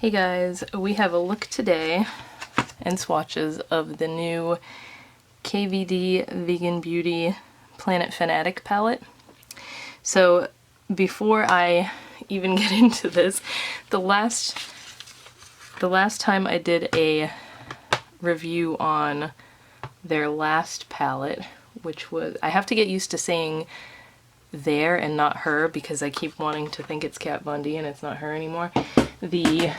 Hey guys, we have a look today in swatches of the new KVD Vegan Beauty Planet Fanatic palette. So before I even get into this, the last time I did a review on their last palette, which was, I have to get used to saying their and not her because I keep wanting to think it's Kat Von D and it's not her anymore. The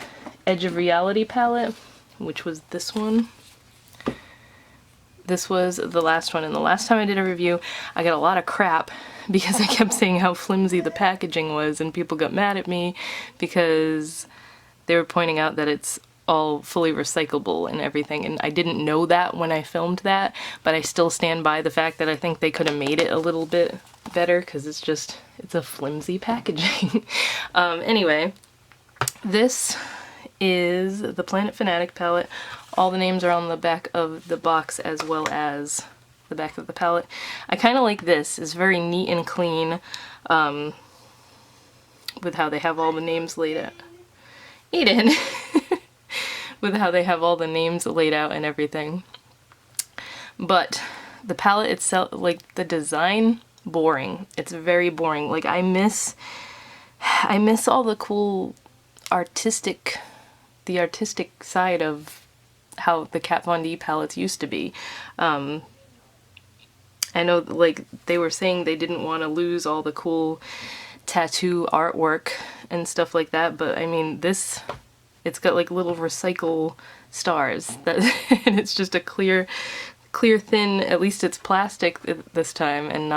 Edge of Reality palette, which was this one. This was the last one, and the last time I did a review, I got a lot of crap because I kept saying how flimsy the packaging was, and people got mad at me because they were pointing out that it's all fully recyclable and everything, and I didn't know that when I filmed that, but I still stand by the fact that I think they could have made it a little bit better because it's a flimsy packaging. Anyway, this is the Planet Fanatic palette. All the names are on the back of the box as well as the back of the palette. I kind of like this. It's very neat and clean with how they have all the names laid out. Aiden! With how they have all the names laid out and everything. But the palette itself, like the design, boring. It's very boring. Like I miss all the cool artistic side of how the Kat Von D palettes used to be. I know like they were saying they didn't want to lose all the cool tattoo artwork and stuff like that, but I mean it's got like little recycle stars that and it's just a clear thin, at least it's plastic this time and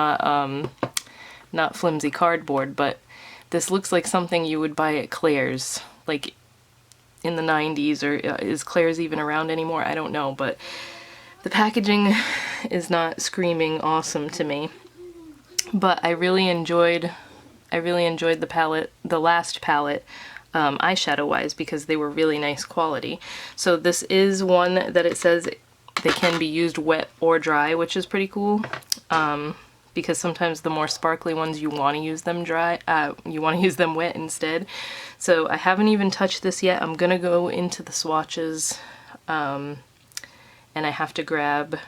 not flimsy cardboard, but this looks like something you would buy at Claire's, like in the 90s, or is Claire's even around anymore? I don't know, but the packaging is not screaming awesome to me. But I really enjoyed the palette, the last palette, eyeshadow wise, because they were really nice quality. So this is one that it says they can be used wet or dry, which is pretty cool. Because sometimes the more sparkly ones you want to use them dry, you want to use them wet instead. So I haven't even touched this yet. I'm gonna go into the swatches, and I have to grab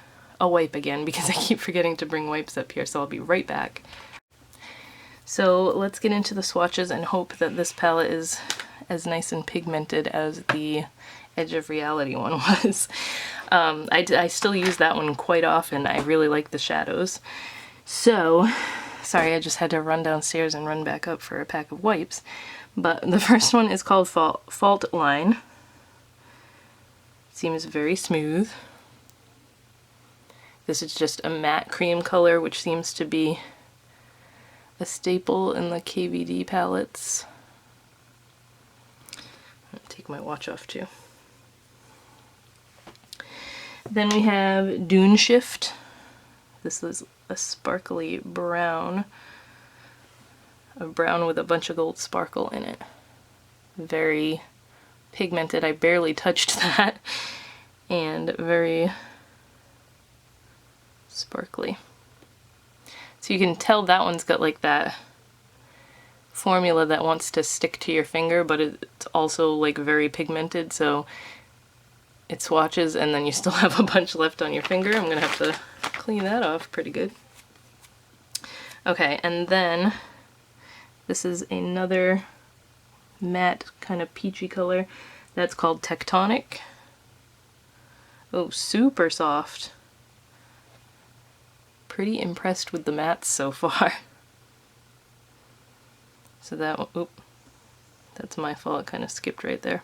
a wipe again because I keep forgetting to bring wipes up here, so I'll be right back. So let's get into the swatches and hope that this palette is as nice and pigmented as the Edge of Reality one was. I still use that one quite often. I really like the shadows. So, sorry, I just had to run downstairs and run back up for a pack of wipes. But the first one is called Fault Line. Seems very smooth. This is just a matte cream color, which seems to be a staple in the KVD palettes. I'll take my watch off too. Then we have Dune Shift. This is a sparkly brown. A brown with a bunch of gold sparkle in it. Very pigmented. I barely touched that. And very sparkly. So you can tell that one's got like that formula that wants to stick to your finger, but it's also like very pigmented, so it swatches and then you still have a bunch left on your finger. I'm gonna have to clean that off pretty good. Okay, and then this is another matte kind of peachy color that's called Tectonic. Oh, super soft. Pretty impressed with the mattes so far. So that one, oop, that's my fault, kind of skipped right there.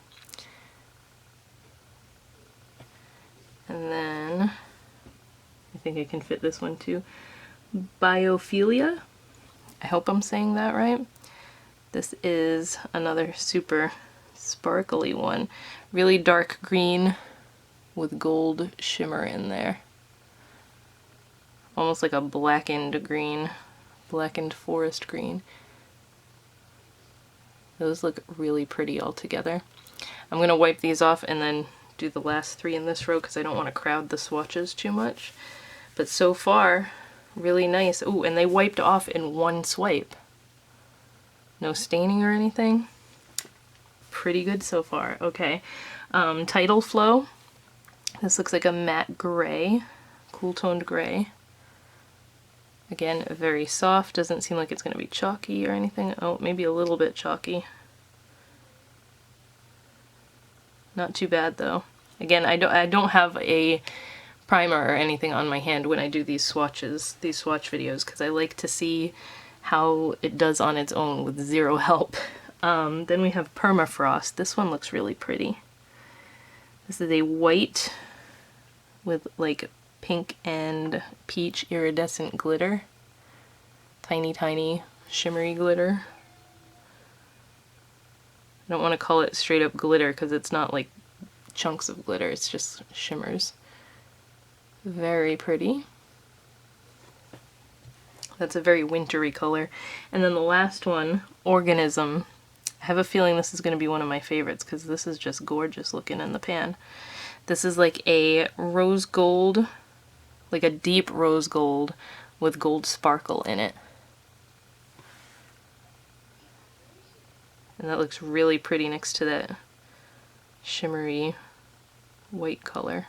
And then, I think I can fit this one too. Biophilia. I hope I'm saying that right. This is another super sparkly one. Really dark green with gold shimmer in there. Almost like a blackened green, blackened forest green. Those look really pretty all together. I'm gonna wipe these off and then do the last three in this row because I don't want to crowd the swatches too much. But so far, really nice. Ooh, and they wiped off in one swipe. No staining or anything. pretty good so far. Okay, Tidal Flow. This looks like a matte gray, cool toned gray. Again, very soft, doesn't seem like it's going to be chalky or anything. Oh, maybe a little bit chalky. Not too bad though. Again, I don't have a primer or anything on my hand when I do these swatches, these swatch videos, because I like to see how it does on its own with zero help. Then we have Permafrost. This one looks really pretty. This is a white with like pink and peach iridescent glitter. Tiny, tiny shimmery glitter. I don't want to call it straight up glitter because it's not like chunks of glitter, it's just shimmers. Very pretty. That's a very wintry color. And then the last one, Organism. I have a feeling this is going to be one of my favorites because this is just gorgeous looking in the pan. This is like a rose gold, like a deep rose gold with gold sparkle in it. And that looks really pretty next to that shimmery white color.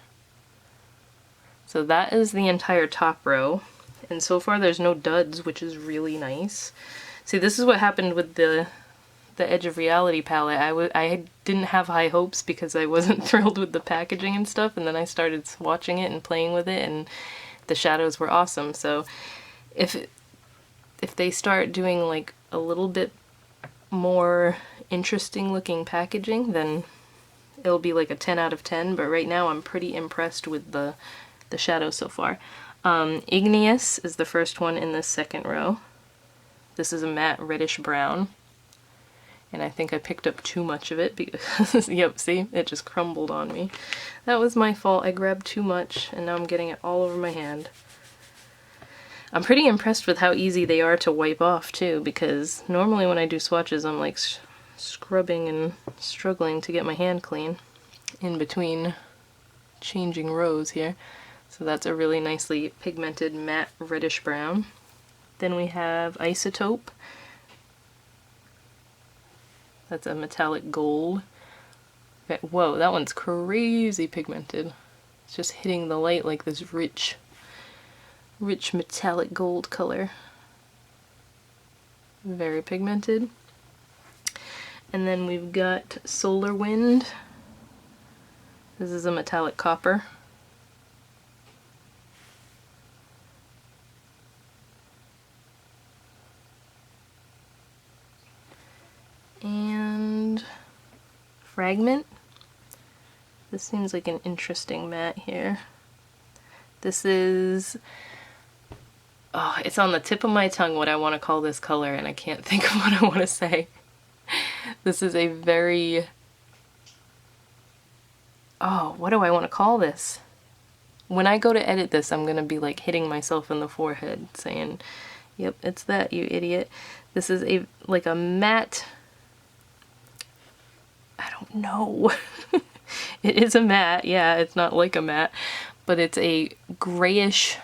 So that is the entire top row. And so far there's no duds, which is really nice. See, this is what happened with the Edge of Reality palette. I didn't have high hopes because I wasn't thrilled with the packaging and stuff, and then I started swatching it and playing with it, and the shadows were awesome. So if they start doing like a little bit more interesting looking packaging, then it'll be like a 10 out of 10, but right now I'm pretty impressed with the shadows so far. Igneous is the first one in this second row. This is a matte reddish brown. And I think I picked up too much of it because, yep, see, it just crumbled on me. That was my fault. I grabbed too much and now I'm getting it all over my hand. I'm pretty impressed with how easy they are to wipe off too, because normally when I do swatches I'm like scrubbing and struggling to get my hand clean in between changing rows here. So that's a really nicely pigmented matte reddish brown. Then we have Isotope. That's a metallic gold. Whoa, that one's crazy pigmented. It's just hitting the light like this rich metallic gold color. Very pigmented. And then we've got Solar Wind. This is a metallic copper. And Fragment. This seems like an interesting matte here. This is, oh, it's on the tip of my tongue what I want to call this color, and I can't think of what I want to say. This is a very, oh, what do I want to call this? When I go to edit this, I'm gonna be like hitting myself in the forehead saying, yep, it's that, you idiot. This is like a matte, I don't know. It is a matte, yeah, it's not like a matte, but it's a grayish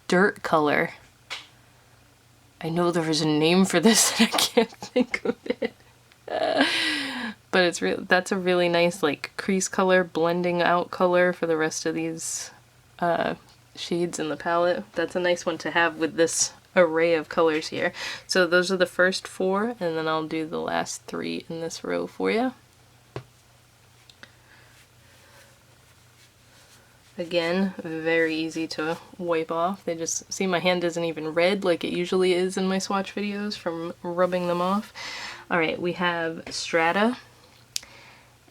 dirt color. I know there is a name for this and I can't think of it. But it's that's a really nice like crease color, blending out color for the rest of these shades in the palette. That's a nice one to have with this array of colors here. So those are the first 4, and then I'll do the last 3 in this row for you. Again, very easy to wipe off. They just, see, my hand isn't even red like it usually is in my swatch videos from rubbing them off. Alright, we have Strata,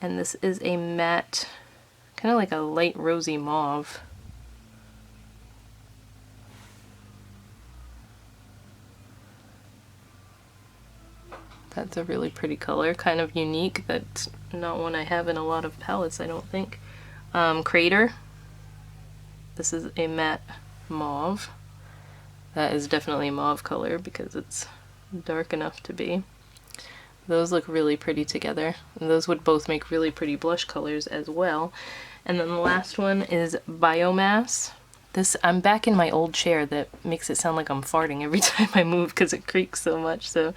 and this is a matte, kind of like a light rosy mauve. That's a really pretty color, kind of unique. That's not one I have in a lot of palettes, I don't think. Crater. This is a matte mauve. That is definitely mauve color because it's dark enough to be. Those look really pretty together. And those would both make really pretty blush colors as well. And then the last one is Biomass. I'm back in my old chair that makes it sound like I'm farting every time I move because it creaks so much. So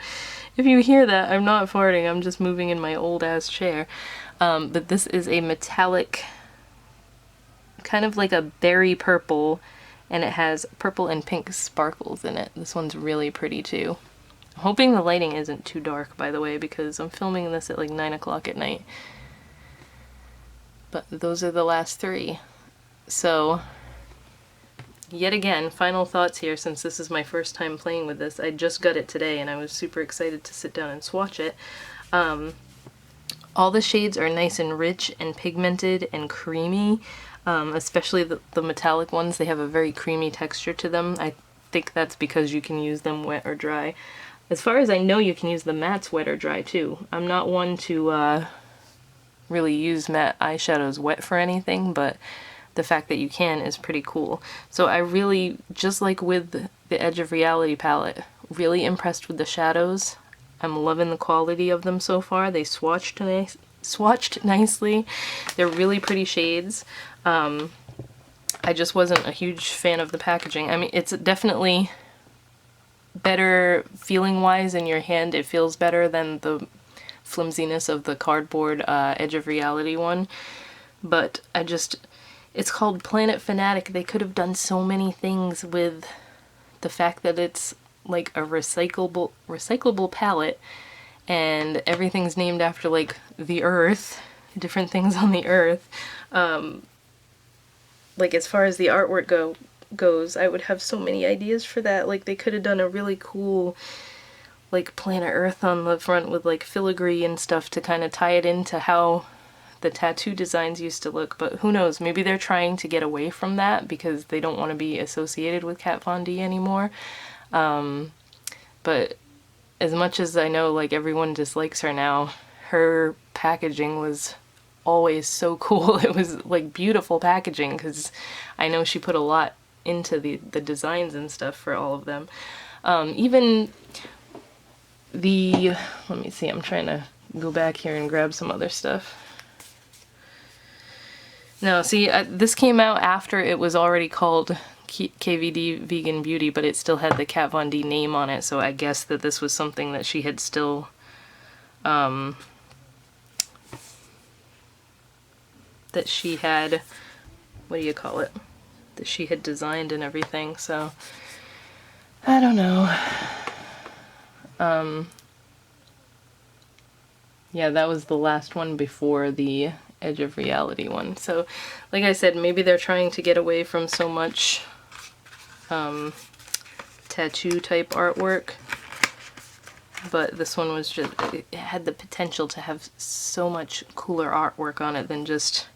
if you hear that, I'm not farting, I'm just moving in my old ass chair. But this is a metallic, kind of like a berry purple, and it has purple and pink sparkles in it. This one's really pretty too. I'm hoping the lighting isn't too dark, by the way, because I'm filming this at like 9 o'clock at night. But those are the last 3. So, yet again, final thoughts here, since this is my first time playing with this. I just got it today and I was super excited to sit down and swatch it. All the shades are nice and rich and pigmented and creamy, especially the metallic ones. They have a very creamy texture to them. I think that's because you can use them wet or dry. As far as I know, you can use the mattes wet or dry too. I'm not one to really use matte eyeshadows wet for anything, but the fact that you can is pretty cool. So I really, just like with the Edge of Reality palette, really impressed with the shadows. I'm loving the quality of them so far. They swatched nicely. They're really pretty shades. I just wasn't a huge fan of the packaging. I mean, it's definitely better feeling-wise in your hand. It feels better than the flimsiness of the cardboard Edge of Reality one, but it's called Planet Fanatic. They could have done so many things with the fact that it's like a recyclable palette, and everything's named after like the Earth, different things on the Earth. Like as far as the artwork goes, I would have so many ideas for that. Like they could have done a really cool like Planet Earth on the front with like filigree and stuff to kind of tie it into how the tattoo designs used to look, but who knows, maybe they're trying to get away from that because they don't want to be associated with Kat Von D anymore. But as much as I know like everyone dislikes her now, her packaging was always so cool. It was like beautiful packaging because I know she put a lot into the designs and stuff for all of them. Even let me see, I'm trying to go back here and grab some other stuff. No, see, this came out after it was already called KVD Vegan Beauty, but it still had the Kat Von D name on it, so I guess that this was something that she had still, that she had, what do you call it? That she had designed and everything, so I don't know. Yeah, that was the last one before the Edge of Reality one. So, like I said, maybe they're trying to get away from so much tattoo type artwork. But this one was just, it had the potential to have so much cooler artwork on it than just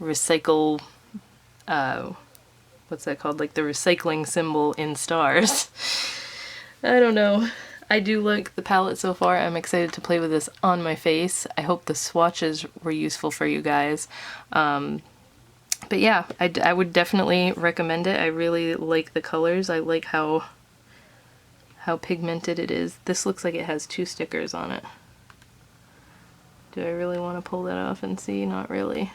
recycle, what's that called? Like the recycling symbol in stars. I don't know. I do like the palette so far. I'm excited to play with this on my face. I hope the swatches were useful for you guys. But yeah, I would definitely recommend it. I really like the colors. I like how pigmented it is. This looks like it has 2 stickers on it. Do I really want to pull that off and see? Not really.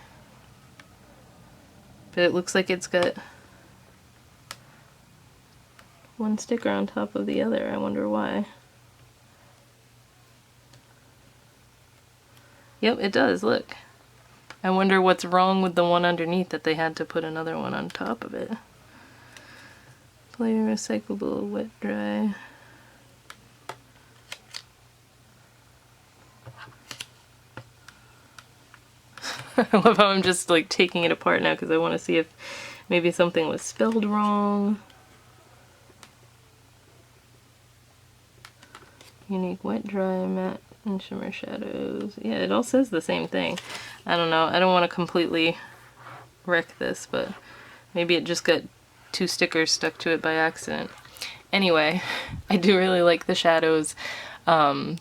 But it looks like it's got 1 sticker on top of the other. I wonder why. Yep, it does, look. I wonder what's wrong with the one underneath that they had to put another one on top of it. Plain recyclable, wet, dry. I love how I'm just like taking it apart now because I want to see if maybe something was spelled wrong. Unique wet, dry, matte, and shimmer shadows. Yeah, it all says the same thing. I don't know. I don't want to completely wreck this, but maybe it just got 2 stickers stuck to it by accident. Anyway, I do really like the shadows. Definitely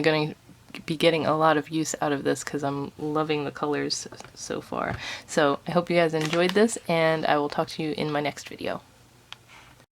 going to be getting a lot of use out of this because I'm loving the colors so far. So I hope you guys enjoyed this, and I will talk to you in my next video.